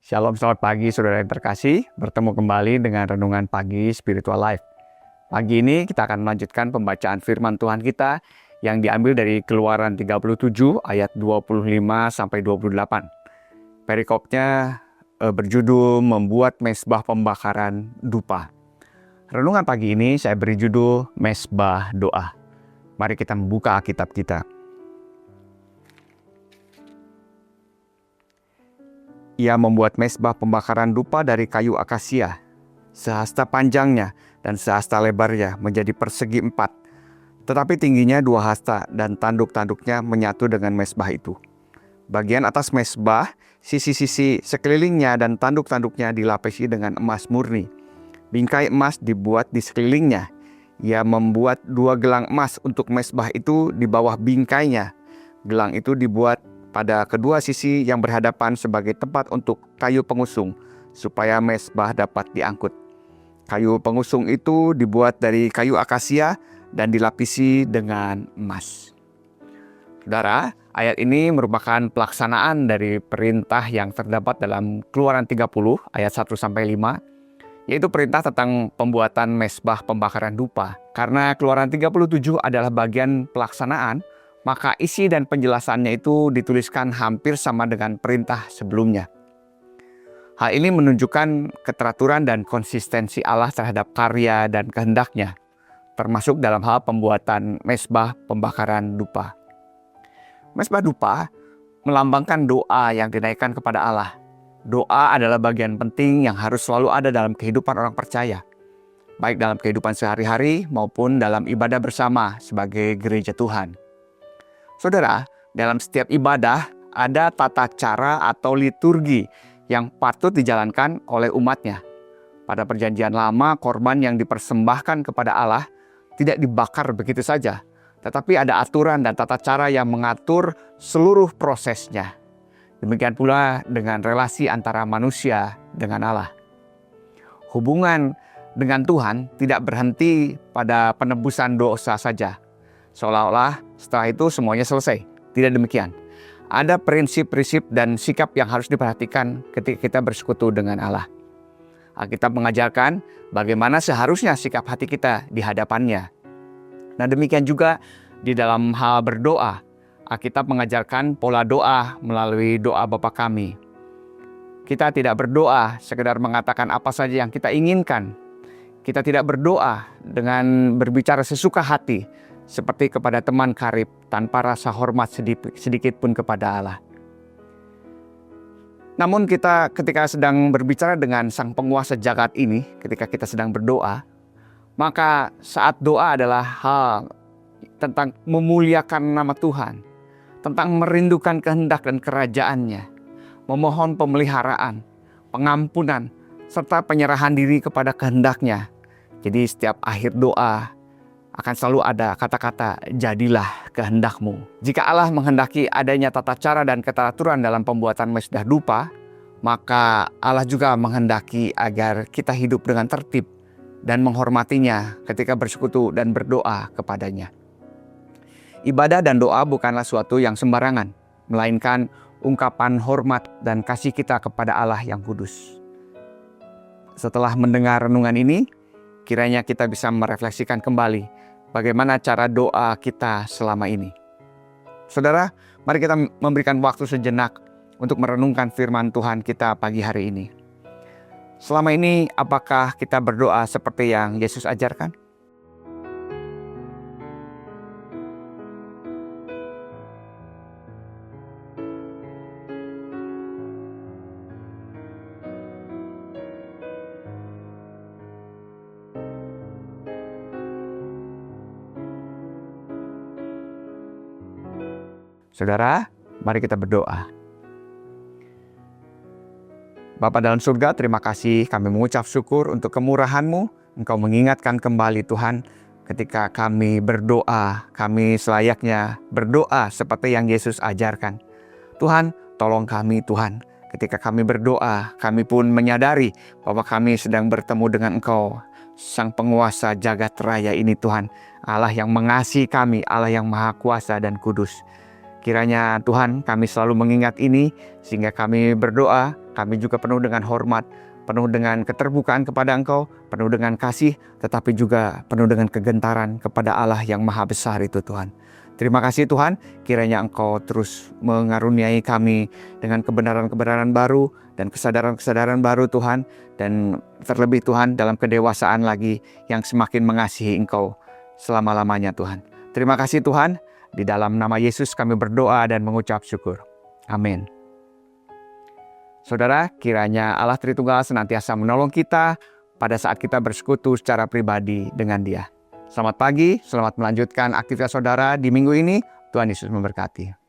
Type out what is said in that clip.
Shalom, selamat pagi saudara yang terkasih. Bertemu kembali dengan Renungan Pagi Spiritual Life. Pagi ini kita akan melanjutkan pembacaan firman Tuhan kita yang diambil dari Keluaran 37 ayat 25 sampai 28. Perikopnya berjudul Membuat Mezbah Pembakaran Dupa. Renungan pagi ini saya beri judul Mezbah Doa. Mari kita membuka Alkitab kita. Ia membuat mezbah pembakaran dupa dari kayu akasia, sehasta panjangnya dan sehasta lebarnya menjadi persegi 4, tetapi tingginya 2 hasta dan tanduk-tanduknya menyatu dengan mezbah itu. Bagian atas mezbah, sisi-sisi sekelilingnya dan tanduk-tanduknya dilapisi dengan emas murni. Bingkai emas dibuat di sekelilingnya. Ia membuat 2 gelang emas untuk mezbah itu di bawah bingkainya. Gelang itu dibuat pada kedua sisi yang berhadapan sebagai tempat untuk kayu pengusung, supaya mezbah dapat diangkut. Kayu pengusung itu dibuat dari kayu akasia dan dilapisi dengan emas. Saudara, ayat ini merupakan pelaksanaan dari perintah yang terdapat dalam Keluaran 30 ayat 1-5, yaitu perintah tentang pembuatan mezbah pembakaran dupa. Karena Keluaran 37 adalah bagian pelaksanaan, maka isi dan penjelasannya itu dituliskan hampir sama dengan perintah sebelumnya. Hal ini menunjukkan keteraturan dan konsistensi Allah terhadap karya dan kehendaknya, termasuk dalam hal pembuatan mezbah pembakaran dupa. Mezbah dupa melambangkan doa yang dinaikkan kepada Allah. Doa adalah bagian penting yang harus selalu ada dalam kehidupan orang percaya, baik dalam kehidupan sehari-hari maupun dalam ibadah bersama sebagai gereja Tuhan. Saudara, dalam setiap ibadah ada tata cara atau liturgi yang patut dijalankan oleh umatnya. Pada perjanjian lama, korban yang dipersembahkan kepada Allah tidak dibakar begitu saja, tetapi ada aturan dan tata cara yang mengatur seluruh prosesnya. Demikian pula dengan relasi antara manusia dengan Allah. Hubungan dengan Tuhan tidak berhenti pada penebusan dosa saja, seolah-olah setelah itu semuanya selesai. Tidak demikian. Ada prinsip-prinsip dan sikap yang harus diperhatikan ketika kita bersekutu dengan Allah. Alkitab mengajarkan bagaimana seharusnya sikap hati kita di hadapannya. Nah, demikian juga di dalam hal berdoa. Alkitab mengajarkan pola doa melalui doa Bapa kami. Kita tidak berdoa sekedar mengatakan apa saja yang kita inginkan. Kita tidak berdoa dengan berbicara sesuka hati, seperti kepada teman karib tanpa rasa hormat sedikit pun kepada Allah. Namun kita ketika sedang berbicara dengan sang penguasa jagat ini, ketika kita sedang berdoa, maka saat doa adalah hal tentang memuliakan nama Tuhan, tentang merindukan kehendak dan kerajaannya, memohon pemeliharaan, pengampunan, serta penyerahan diri kepada kehendaknya. Jadi setiap akhir doa akan selalu ada kata-kata jadilah kehendakmu. Jika Allah menghendaki adanya tata cara dan keteraturan dalam pembuatan mezbah dupa, maka Allah juga menghendaki agar kita hidup dengan tertib dan menghormatinya ketika bersekutu dan berdoa kepadanya. Ibadah dan doa bukanlah suatu yang sembarangan, melainkan ungkapan hormat dan kasih kita kepada Allah yang kudus. Setelah mendengar renungan ini, kiranya kita bisa merefleksikan kembali bagaimana cara doa kita selama ini. Saudara, mari kita memberikan waktu sejenak untuk merenungkan firman Tuhan kita pagi hari ini. Selama ini, apakah kita berdoa seperti yang Yesus ajarkan? Saudara, mari kita berdoa. Bapa dalam surga, terima kasih, kami mengucap syukur untuk kemurahan-Mu. Engkau mengingatkan kembali Tuhan, ketika kami berdoa, kami selayaknya berdoa seperti yang Yesus ajarkan. Tuhan, tolong kami Tuhan, ketika kami berdoa, kami pun menyadari bahwa kami sedang bertemu dengan Engkau, Sang Penguasa jagat raya ini Tuhan, Allah yang mengasihi kami, Allah yang Maha Kuasa dan Kudus. Kiranya Tuhan kami selalu mengingat ini sehingga kami berdoa Kami juga penuh dengan hormat, penuh dengan keterbukaan kepada Engkau, penuh dengan kasih, tetapi juga penuh dengan kegentaran kepada Allah yang maha besar itu Tuhan. Terima kasih Tuhan, kiranya Engkau terus mengaruniai kami dengan kebenaran-kebenaran baru dan kesadaran-kesadaran baru Tuhan. Dan terlebih Tuhan dalam kedewasaan lagi yang semakin mengasihi Engkau selama-lamanya Tuhan. Terima kasih Tuhan, di dalam nama Yesus kami berdoa dan mengucap syukur. Amin. Saudara, kiranya Allah Tritunggal senantiasa menolong kita pada saat kita bersekutu secara pribadi dengan Dia. Selamat pagi, selamat melanjutkan aktivitas saudara di minggu ini. Tuhan Yesus memberkati.